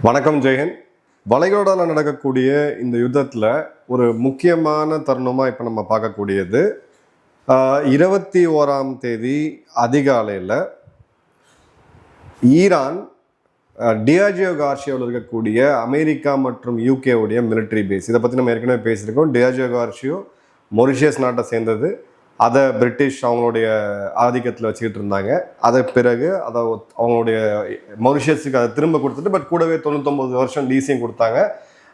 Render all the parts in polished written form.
வணக்கம் ஜெயன். வளைகுடாவில் நடக்கக்கூடிய இந்த யுத்தத்தில் ஒரு முக்கியமான தருணமாக இப்போ நம்ம பார்க்கக்கூடியது 21ஆம் தேதி அதிகாலையில் ஈரான் டியாஜியோ கார்ஷியாவில் இருக்கக்கூடிய அமெரிக்கா மற்றும் யூகேவுடைய மிலிட்ரி பேஸ், இதை பற்றி நம்ம ஏற்கனவே பேசியிருக்கோம். டியாஜியோ கார்ஷியோ மொரிஷியஸ் நாட்டை சேர்ந்தது. அதை பிரிட்டிஷ் அவங்களுடைய ஆதிக்கத்தில் வச்சுக்கிட்டு இருந்தாங்க. அதை பிறகு அவங்களுடைய மொரிஷியஸுக்கு அதை திரும்ப கொடுத்துட்டு, பட் கூடவே 99 வருஷம் லீஸையும் கொடுத்தாங்க.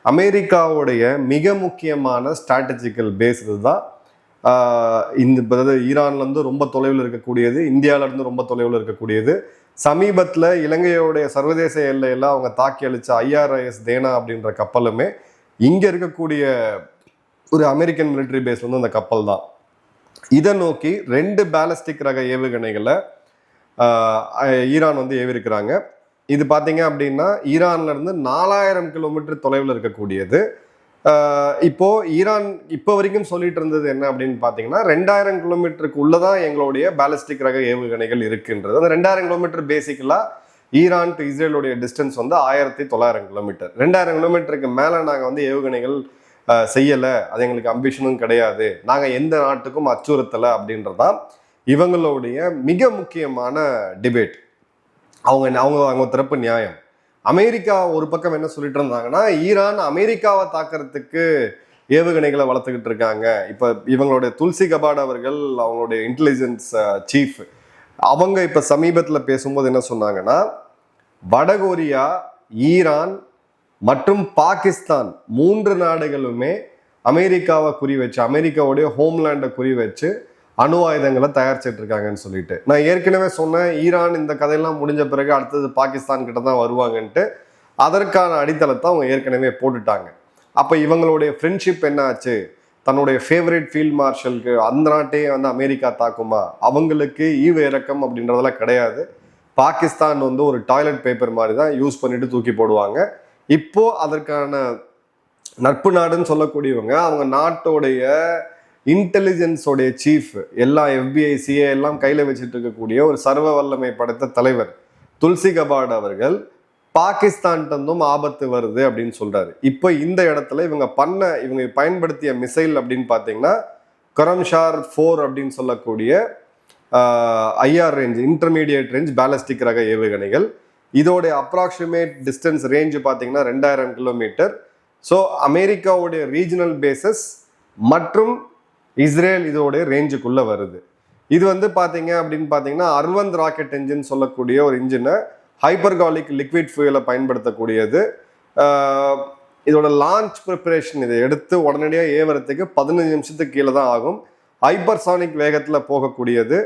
அமெரிக்காவுடைய மிக முக்கியமான ஸ்ட்ராட்டஜிக்கல் பேஸ் இதுதான். இந்த ஈரான்லேருந்து ரொம்ப தொலைவில் இருக்கக்கூடியது, இந்தியாவிலேருந்து ரொம்ப தொலைவில் இருக்கக்கூடியது. சமீபத்தில் இலங்கையோடைய சர்வதேச எல்லையில் அவங்க தாக்கி அளித்த IRIS தேனா அப்படின்ற கப்பலுமே இங்கே இருக்கக்கூடிய ஒரு அமெரிக்கன் மிலிட்ரி பேஸ் வந்து அந்த கப்பல் தான். இதை நோக்கி 2 பேலஸ்டிக் ரக ஏவுகணைகளை ஈரான் வந்து ஏவிருக்கிறாங்க. இது பார்த்தீங்க அப்படின்னா ஈரான்ல இருந்து 4000 கிலோமீட்டர் தொலைவில் இருக்கக்கூடியது. இப்போ ஈரான் இப்போ வரைக்கும் சொல்லிட்டு இருந்தது என்ன அப்படின்னு பார்த்தீங்கன்னா, 2000 கிலோமீட்டருக்கு உள்ளதான் எங்களுடைய பேலஸ்டிக் ரக ஏவுகணைகள் இருக்குன்றது. அந்த 2000 கிலோமீட்டர் பேசிக்கலா ஈரான் டு இஸ்ரேலுடைய டிஸ்டன்ஸ் வந்து 1900 கிலோமீட்டர். 2000 கிலோமீட்டருக்கு மேலே நாங்கள் வந்து ஏவுகணைகள் செய்யலை, அது எங்களுக்கு அம்பிஷனும் கிடையாது, நாங்கள் எந்த நாட்டுக்கும் அச்சுறுத்தலை அப்படின்றதான் இவங்களுடைய மிக முக்கியமான டிபேட். அவங்க தரப்பு நியாயம். அமெரிக்கா ஒரு பக்கம் என்ன சொல்லிட்டு இருந்தாங்கன்னா, ஈரான் அமெரிக்காவை தாக்கிறதுக்கு ஏவுகணைகளை வளர்த்துக்கிட்டு இருக்காங்க. இப்போ இவங்களுடைய துல்சி கபாட் அவர்கள், அவங்களுடைய இன்டெலிஜென்ஸ் சீஃப், அவங்க இப்போ சமீபத்தில் பேசும்போது என்ன சொன்னாங்கன்னா, வடகொரியா, ஈரான் மற்றும் பாகிஸ்தான் 3 நாடுகளுமே அமெரிக்காவை குறி வச்சு, அமெரிக்காவுடைய ஹோம்லேண்டை குறி வச்சு அணு ஆயுதங்களை தயாரிச்சிட்டு இருக்காங்கன்னு சொல்லிட்டு நான் ஏற்கனவே சொன்னேன். ஈரான் இந்த கதையெல்லாம் முடிஞ்ச பிறகு அடுத்தது பாகிஸ்தான் கிட்ட தான் வருவாங்கன்ட்டு அதற்கான அடித்தளத்தை அவங்க ஏற்கனவே போட்டுட்டாங்க. அப்போ இவங்களுடைய ஃப்ரெண்ட்ஷிப் என்ன ஆச்சு? தன்னுடைய ஃபேவரட் ஃபீல்ட் மார்ஷலுக்கு அந்த நாட்டையே வந்து அமெரிக்கா தாக்குமா? அவங்களுக்கு ஈவு இறக்கம் அப்படின்றதெல்லாம் கிடையாது. பாகிஸ்தான் வந்து ஒரு டாய்லெட் பேப்பர் மாதிரி தான் யூஸ் பண்ணிட்டு தூக்கி போடுவாங்க. இப்போ அதற்கான நட்பு நாடுன்னு சொல்லக்கூடியவங்க, அவங்க நாட்டோடைய இன்டெலிஜென்ஸோடைய சீஃப், எல்லா FBI CIA எல்லாம் கையில் வச்சுட்டு இருக்கக்கூடிய ஒரு சர்வ வல்லமை படைத்த தலைவர் துல்சி கபாட் அவர்கள் பாகிஸ்தான்கிட்டந்தும் ஆபத்து வருது அப்படின்னு சொல்றாரு. இப்போ இந்த இடத்துல இவங்க பயன்படுத்திய மிசைல் அப்படின்னு பார்த்தீங்கன்னா, கரம்ஷார் 4 அப்படின்னு சொல்லக்கூடிய IR range, intermediate range ballistic ரக ஏவுகணைகள். இதோடைய அப்ராக்சிமேட் டிஸ்டன்ஸ் ரேஞ்சு பார்த்தீங்கன்னா 2000 கிலோமீட்டர். ஸோ அமெரிக்காவுடைய ரீஜனல் பேசஸ் மற்றும் இஸ்ரேல் இதோடைய ரேஞ்சுக்குள்ளே வருது. இது வந்து பார்த்தீங்க அப்படின்னு பார்த்தீங்கன்னா, அர்வந்த் ராக்கெட் என்ஜின் சொல்லக்கூடிய ஒரு இன்ஜினை, ஹைப்பர்காலிக் லிக்விட் ஃபியூயலை பயன்படுத்தக்கூடியது. இதோட லான்ச் ப்ரிப்பரேஷன், இதை எடுத்து உடனடியாக ஏவறதுக்கு 15 நிமிஷத்துக்கு கீழே தான் ஆகும். ஹைப்பர்சானிக் வேகத்தில் போகக்கூடியது.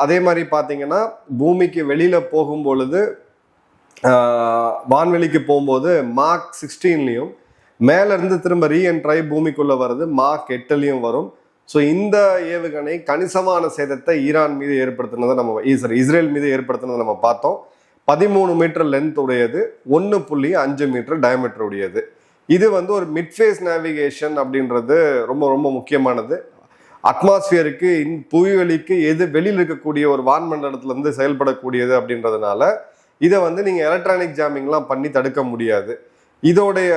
அதே மாதிரி பார்த்தீங்கன்னா, பூமிக்கு வெளியில் போகும் பொழுது, வான்வெளிக்கு போகும்போது மார்க் 16லையும், மேலேருந்து திரும்ப ரீஎன்ட்ராய் பூமிக்குள்ளே வருது மார்க் 8லையும் வரும். ஸோ இந்த ஏவுகணை கணிசமான சேதத்தை ஈரான் மீது ஏற்படுத்தினதை இஸ்ரேல் மீது ஏற்படுத்தினதை நம்ம பார்த்தோம். 13 மீட்டர் லென்த் உடையது, 1.5 மீட்டர் டயமீட்டர் உடையது. இது வந்து ஒரு மிட்ஃபேஸ் நேவிகேஷன் அப்படின்றது ரொம்ப ரொம்ப முக்கியமானது. அட்மாஸ்பியருக்கு, புவிவெளிக்கு வெளியில் இருக்கக்கூடிய ஒரு வான்மண்டலத்திலேருந்து செயல்படக்கூடியது அப்படின்றதுனால இதை வந்து நீங்கள் எலக்ட்ரானிக் ஜாமிங்லாம் பண்ணி தடுக்க முடியாது. இதோடைய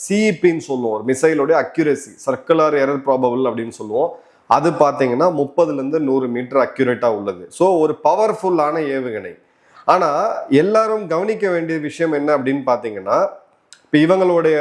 CEPன்னு சொல்லுவோம், ஒரு மிசைலோடைய அக்யூரேசி, சர்க்குலர் எரர் ப்ராபபிள் அப்படின்னு சொல்லுவோம். அது பார்த்தீங்கன்னா 30லேருந்து 100 மீட்டர் அக்யூரேட்டாக உள்ளது. ஸோ ஒரு பவர்ஃபுல்லான ஏவுகணை. ஆனால் எல்லாரும் கவனிக்க வேண்டிய விஷயம் என்ன அப்படின்னு பார்த்தீங்கன்னா, இப்போ இவங்களுடைய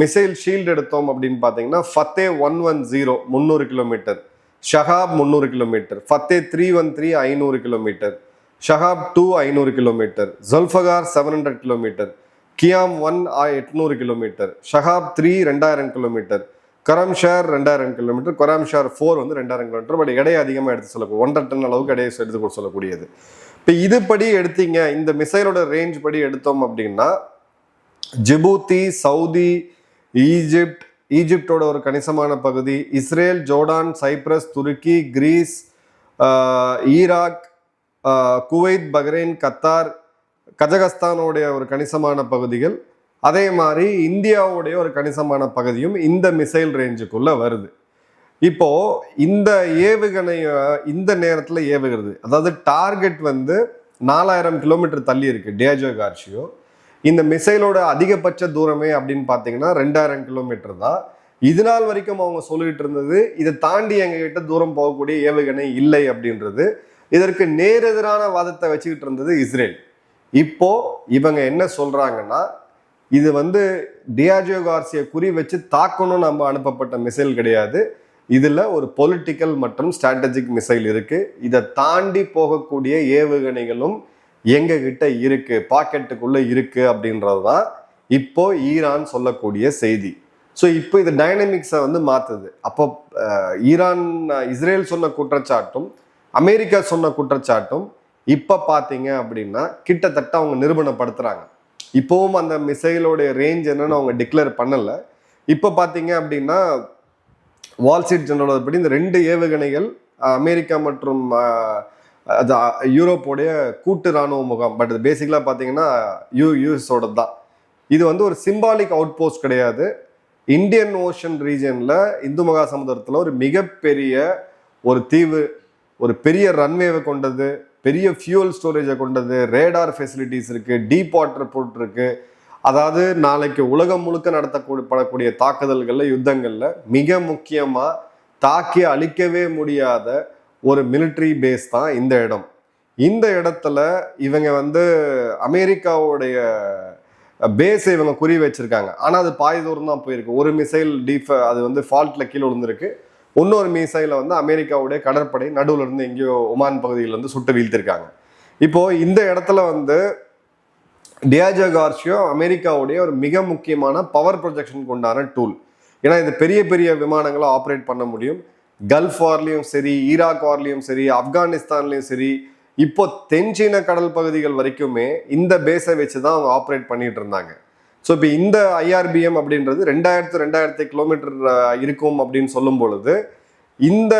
மிசைல் ஷீல்டு எடுத்தோம் அப்படின்னு பார்த்தீங்கன்னா, Fateh 110 300 kilometre, Shahab 300 kilometre, Fateh 313 500 kilometre, Shahab 2 500 kilometre, Zulfiqar 700 kilometre, Qiam 1 800 kilometre, Shahab 3 2000 kilometre, Khorramshahr 2000 kilometre, Khorramshahr 4 வந்து 2000 கிலோமீட்டர். பட் எடையை அதிகமாக எடுத்து சொல்லக்கூடிய 1.5 டன் அளவுக்கு எடையை எடுத்து சொல்லக்கூடியது. இப்போ இதுபடி எடுத்தீங்க, இந்த மிசைலோட ரேஞ்ச் படி எடுத்தோம் அப்படின்னா, ஜிபூத்தி, சவுதி, ஈஜிப்டோட ஒரு கணிசமான பகுதி, இஸ்ரேல், ஜோர்டான், சைப்ரஸ், துருக்கி, Greece, Iraq, Kuwait, Bahrain, Qatar, கஜகஸ்தானோடைய ஒரு கணிசமான பகுதிகள், அதே மாதிரி இந்தியாவுடைய ஒரு கணிசமான பகுதியும் இந்த மிசைல் ரேஞ்சுக்குள்ள வருது. இப்போ இந்த ஏவுகணைய இந்த நேரத்தில் ஏவுகிறது, அதாவது டார்கெட் வந்து 4000 கிலோமீட்டர் தள்ளி இருக்கு டியாஜியோ கார்ஷியோ. இந்த மிசைலோட அதிகபட்ச தூரமே அப்படின்னு பார்த்தீங்கன்னா 2000 கிலோமீட்டர் தான். இது நாள் வரைக்கும் அவங்க சொல்லிட்டு இருந்தது இதை தாண்டி எங்ககிட்ட தூரம் போகக்கூடிய ஏவுகணை இல்லை அப்படின்றது. இதற்கு நேரெதிரான வாதத்தை வச்சுக்கிட்டு இருந்தது இஸ்ரேல். இப்போ இவங்க என்ன சொல்றாங்கன்னா, இது டியாஜியோ கார்சியா குறி வச்சு தாக்கணும் நம்ம அனுப்பப்பட்ட மிசைல் கிடையாது, இதுல ஒரு பொலிட்டிக்கல் மற்றும் ஸ்ட்ராட்டஜிக் மிசைல் இருக்கு, இதை தாண்டி போகக்கூடிய ஏவுகணைகளும் எங்க கிட்ட இருக்கு, பாக்கெட்டுக்குள்ள இருக்கு அப்படின்றதுதான் இப்போ ஈரான் சொல்லக்கூடிய செய்தி. ஸோ இப்போ இது டைனமிக்ஸை மாத்துது. அப்போ ஈரான் இஸ்ரேல் சொன்ன குற்றச்சாட்டும் அமெரிக்கா சொன்ன குற்றச்சாட்டும் இப்போ பார்த்தீங்க அப்படின்னா கிட்டத்தட்ட அவங்க நிரூபணப்படுத்துறாங்க. இப்போவும் அந்த மிசைலோடைய ரேஞ்ச் என்னன்னு அவங்க டிக்ளேர் பண்ணலை. இப்போ பார்த்தீங்க அப்படின்னா வால் ஸ்ட்ரீட் ஜெர்னலோட படி இந்த 2 ஏவுகணைகள் அமெரிக்கா மற்றும் அது யூரோப்போடைய கூட்டு இராணுவ முகாம், பட் பேசிக்கலாக பார்த்தீங்கன்னா யூஎஸோட தான். இது ஒரு சிம்பாலிக் அவுட் போஸ்ட் கிடையாது. இந்தியன் ஓஷன் ரீஜனில் இந்து மகா சமுதிரத்தில் ஒரு மிகப்பெரிய ஒரு தீவு, ஒரு பெரிய ரன்வேவை கொண்டது, பெரிய ஃபியூவல் ஸ்டோரேஜை கொண்டது, ரேடார் ஃபெசிலிட்டிஸ் இருக்குது, டீப் வாட்டர் போர்ட் இருக்குது. அதாவது நாளைக்கு உலகம் முழுக்க நடத்தப்படக்கூடிய தாக்குதல்களில் யுத்தங்களில் மிக முக்கியமாக தாக்கி அழிக்கவே முடியாத ஒரு மிலிட்ரி பேஸ் தான் இந்த இடம். இந்த இடத்துல இவங்க அமெரிக்காவுடைய பேஸை இவங்க குறி வச்சிருக்காங்க. ஆனால் அது பாதி தூரம் தான் போயிருக்கு. ஒரு மிசைல் அது ஃபால்ட்ல கீழே விழுந்திருக்கு. இன்னொரு மிசைலை அமெரிக்காவுடைய கடற்படை நடுவில் இருந்து எங்கேயோ ஒமான் பகுதியில் சுட்டு வீழ்த்திருக்காங்க. இப்போ இந்த இடத்துல டியாஜியோ கார்சியா அமெரிக்காவுடைய ஒரு மிக முக்கியமான பவர் ப்ரொஜெக்ஷனுக்கு உண்டான டூல். ஏன்னா இது பெரிய பெரிய விமானங்களை ஆப்ரேட் பண்ண முடியும். கல்ஃப் வார்லையும் சரி, ஈராக் வார்லையும் சரி, ஆப்கானிஸ்தான்லையும் சரி, இப்போ தென்சீன கடல் பகுதிகள் வரைக்குமே இந்த பேஸை வச்சு தான் அவங்க ஆப்ரேட் பண்ணிட்டு இருந்தாங்க. ஸோ இப்போ இந்த ஐஆர்பிஎம் அப்படின்றது 2000 கிலோமீட்டர் இருக்கும் அப்படின்னு சொல்லும் பொழுது இந்த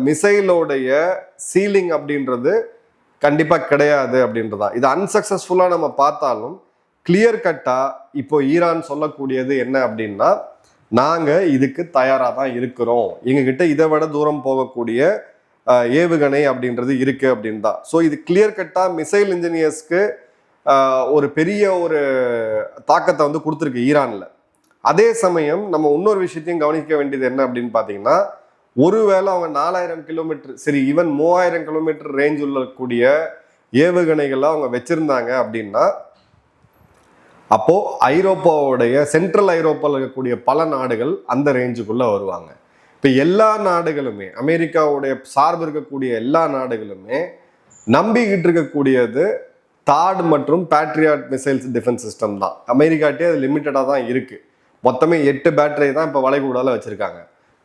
மிசைலோடைய சீலிங் அப்படின்றது கண்டிப்பாக கிடையாது அப்படின்றதான். இது அன்சக்சஸ்ஃபுல்லாக நம்ம பார்த்தாலும் கிளியர் கட்டாக இப்போ ஈரான் சொல்லக்கூடியது என்ன அப்படின்னா, நாங்கள் இதுக்கு தயாராக தான் இருக்கிறோம், எங்ககிட்ட இதை விட தூரம் போகக்கூடிய ஏவுகணை அப்படின்றது இருக்கு அப்படின்னு தான். ஸோ இது கிளியர் கட்டாக மிசைல் இன்ஜினியர்ஸ்க்கு ஒரு பெரிய ஒரு தாக்கத்தை கொடுத்துருக்கு ஈரானில். அதே சமயம் நம்ம இன்னொரு விஷயத்தையும் கவனிக்க வேண்டியது என்ன அப்படின்னு பார்த்தீங்கன்னா, ஒருவேளை அவங்க 4000 கிலோமீட்டர் சரி ஈவன் 3000 கிலோமீட்டர் ரேஞ்ச் உள்ளக்கூடிய ஏவுகணைகளை அவங்க வச்சிருந்தாங்க அப்படின்னா, அப்போ ஐரோப்பாவுடைய சென்ட்ரல் ஐரோப்பாவில் இருக்கக்கூடிய பல நாடுகள் அந்த ரேஞ்சுக்குள்ள வருவாங்க. இப்போ எல்லா நாடுகளுமே, அமெரிக்காவுடைய சார்பு இருக்கக்கூடிய எல்லா நாடுகளுமே நம்பிக்கிட்டு இருக்கக்கூடியது தாட் மற்றும் பேட்ரியாட் மிசைல்ஸ் டிஃபென்ஸ் சிஸ்டம் தான். அமெரிக்காட்டே அது லிமிட்டடாக தான் இருக்கு. மொத்தமே 8 பேட்டரி தான் இப்போ வளைகுடால வச்சிருக்காங்க.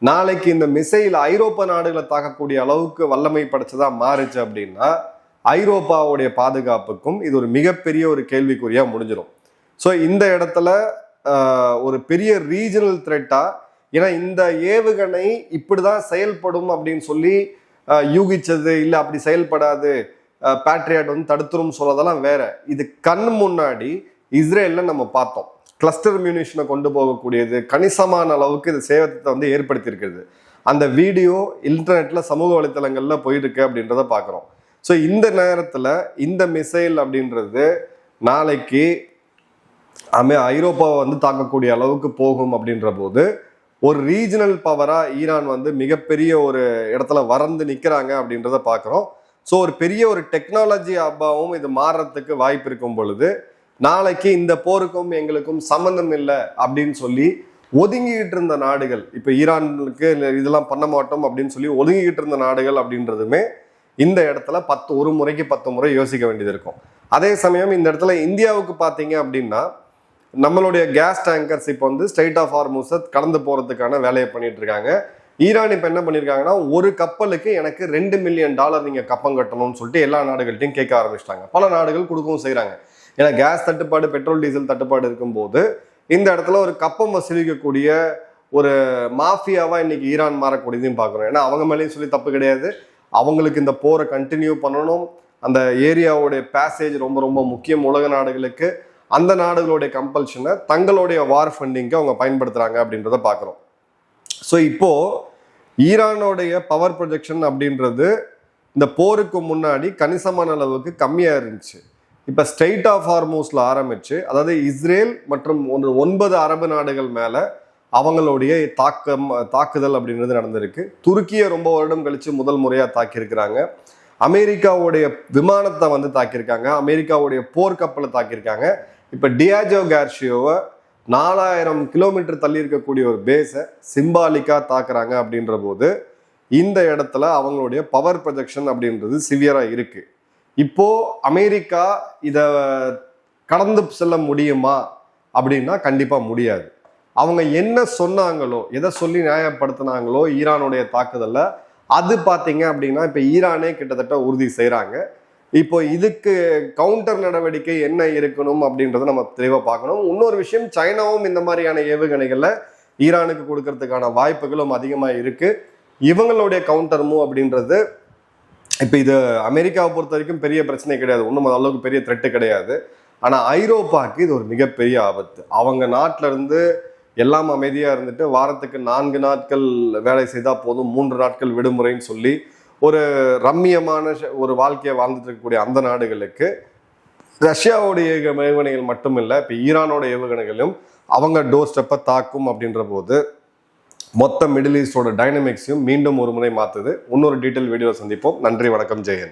நாளைக்கு இந்த மிசைல் ஐரோப்பா நாடுகளை தாக்கக்கூடிய அளவுக்கு வல்லமை படைச்சதா மாறுச்சு அப்படின்னா ஐரோப்பாவுடைய பாதுகாப்புக்கும் இது ஒரு மிகப்பெரிய ஒரு கேள்விக்குறியா முடிஞ்சிடும். ஸோ இந்த இடத்துல ஒரு பெரிய ரீஜனல் த்ரெட்டா, ஏன்னா இந்த ஏவுகணை இப்படிதான் செயல்படும் அப்படின்னு சொல்லி யூகிச்சது இல்லை, அப்படி செயல்படாது, பேட்ரியாட் தடுத்துரும் சொல்லதெல்லாம் வேற. இது கண் முன்னாடி இஸ்ரேல்ல நம்ம பார்த்தோம். கிளஸ்டர் மியூனிஷனை கொண்டு போகக்கூடியது கணிசமான அளவுக்கு இது சேதத்தை ஏற்படுத்தியிருக்கிறது. அந்த வீடியோ இன்டர்நெட்ல சமூக வலைத்தளங்கள்ல போயிருக்கு அப்படின்றத பார்க்குறோம். ஸோ இந்த நேரத்தில் இந்த மிசைல் அப்படின்றது நாளைக்கு ஐரோப்பாவை தாக்கக்கூடிய அளவுக்கு போகும் அப்படின்ற போது ஒரு ரீஜனல் பவரா ஈரான் மிகப்பெரிய ஒரு இடத்துல வறந்து நிற்கிறாங்க அப்படின்றத பார்க்குறோம். ஸோ ஒரு பெரிய ஒரு டெக்னாலஜி ஹப்பாவும் இது மாறுறதுக்கு வாய்ப்பு இருக்கும் பொழுது நாளைக்கு இந்த போருக்கும் எங்களுக்கும் சம்மந்தம் இல்லை அப்படின்னு சொல்லி ஒதுங்கிக்கிட்டு இருந்த நாடுகள், இப்போ ஈரானுக்கு இதெல்லாம் பண்ண மாட்டோம் அப்படின்னு சொல்லி ஒதுங்கிக்கிட்டு இருந்த நாடுகள் அப்படின்றதுமே இந்த இடத்துல ஒரு முறைக்கு 10 முறை யோசிக்க வேண்டியது இருக்கும். அதே சமயம் இந்த இடத்துல இந்தியாவுக்கு பார்த்தீங்க அப்படின்னா நம்மளுடைய கேஸ் டேங்கர்ஸ் இப்போ ஸ்ட்ரைட் ஆஃப் ஹார்முஸை கடந்து போகிறதுக்கான வேலையை பண்ணிட்டு இருக்காங்க. ஈரான் இப்போ என்ன பண்ணியிருக்காங்கன்னா, ஒரு கப்பலுக்கு எனக்கு $2 மில்லியன் நீங்கள் கப்பம் கட்டணும்னு சொல்லிட்டு எல்லா நாடுகள்கிட்டையும் கேட்க ஆரம்பிச்சிட்டாங்க. பல நாடுகள் கொடுக்கவும் செய்கிறாங்க. ஏன்னா கேஸ் தட்டுப்பாடு, பெட்ரோல் டீசல் தட்டுப்பாடு இருக்கும்போது இந்த இடத்துல ஒரு கப்பம் வசூலிக்கக்கூடிய ஒரு மாஃபியாவா இன்னைக்கு ஈரான் மாறக்கூடியதையும் பார்க்குறோம். ஏன்னா அவங்க மேலேயும் சொல்லி தப்பு கிடையாது, அவங்களுக்கு இந்த போரை கண்டினியூ பண்ணணும், அந்த ஏரியாவுடைய பேசேஜ் ரொம்ப ரொம்ப முக்கியம் உலக நாடுகளுக்கு, அந்த நாடுகளுடைய கம்பல்ஷனை தங்களுடைய வார் ஃபண்டிங்க்கு அவங்க பயன்படுத்துறாங்க அப்படின்றத பார்க்குறோம். ஸோ இப்போ ஈரானோடைய பவர் ப்ரொஜெக்ஷன் அப்படின்றது இந்த போருக்கு முன்னாடி கணிசமான அளவுக்கு கம்மியாக இருந்துச்சு. இப்போ ஸ்ட்ரெயிட் ஆஃப் ஹார்மூஸ்ல ஆரம்பிச்சு, அதாவது இஸ்ரேல் மற்றும் 9 அரபு நாடுகள் மேல அவங்களுடைய தாக்குதல் அப்படின்றது நடந்திருக்கு. துருக்கியை ரொம்ப வருடம் கழிச்சு முதல் முறையா தாக்கியிருக்கிறாங்க. அமெரிக்காவுடைய விமானத்தை வந்து தாக்கியிருக்காங்க. அமெரிக்காவுடைய போர்க்கப்பலை தாக்கியிருக்காங்க. இப்போ டியாஜோ கார்ஷியோவை 4000 கிலோமீட்டர் தள்ளி இருக்கக்கூடிய ஒரு பேஸை சிம்பாலிக்கா தாக்குறாங்க. அப்படின்ற போது இந்த இடத்துல அவங்களுடைய பவர் ப்ரொஜெக்ஷன் அப்படின்றது சிவியரா இருக்கு. இப்போ அமெரிக்கா இதை கடந்து செல்ல முடியுமா அப்படின்னா கண்டிப்பா முடியாது. அவங்க என்ன சொன்னாங்களோ, எதை சொல்லி நியாயப்படுத்தினாங்களோ ஈரானுடைய தாக்குதல்ல, அது பார்த்தீங்க அப்படின்னா இப்போ ஈரானே கிட்டத்தட்ட உறுதி செய்கிறாங்க. இப்போ இதுக்கு கவுண்டர் நடவடிக்கை என்ன இருக்கணும் அப்படின்றத நம்ம தெளிவாக பார்க்கணும். இன்னொரு விஷயம், சைனாவும் இந்த மாதிரியான ஏவுகணைகளை ஈரானுக்கு கொடுக்கறதுக்கான வாய்ப்புகளும் அதிகமாக இருக்கு. இவங்களுடைய கவுண்டர் மூவ் அப்படின்றது இப்போ இது அமெரிக்காவை பொறுத்த வரைக்கும் பெரிய பிரச்சனை கிடையாது, ஒன்றும் அளவுக்கு பெரிய த்ரெட்டு கிடையாது. ஆனால் ஐரோப்பாவுக்கு இது ஒரு மிகப்பெரிய ஆபத்து. அவங்க நாட்டில இருந்து எல்லாம் அமைதியாக இருந்துட்டு வாரத்துக்கு 4 நாட்கள் வேலை செய்தால் போதும், 3 நாட்கள் விடுமுறைன்னு சொல்லி ஒரு ரம்மியமான ஒரு வாழ்க்கையை வாழ்ந்துட்டு இருக்கக்கூடிய அந்த நாடுகளுக்கு ரஷ்யாவுடைய ஏவுகணைகள் மட்டும் இல்லை, இப்போ ஈரானோட ஏவுகணைகளும் அவங்க டோர் ஸ்டெப்பை தாக்கும். அப்படின்ற போது மொத்த மிடில் ஈஸ்டோட டைனமிக்ஸையும் மீண்டும் ஒரு முறை மாற்றுது. இன்னொரு டீட்டெயில் வீடியோ சந்திப்போம். நன்றி, வணக்கம், ஜெயன்.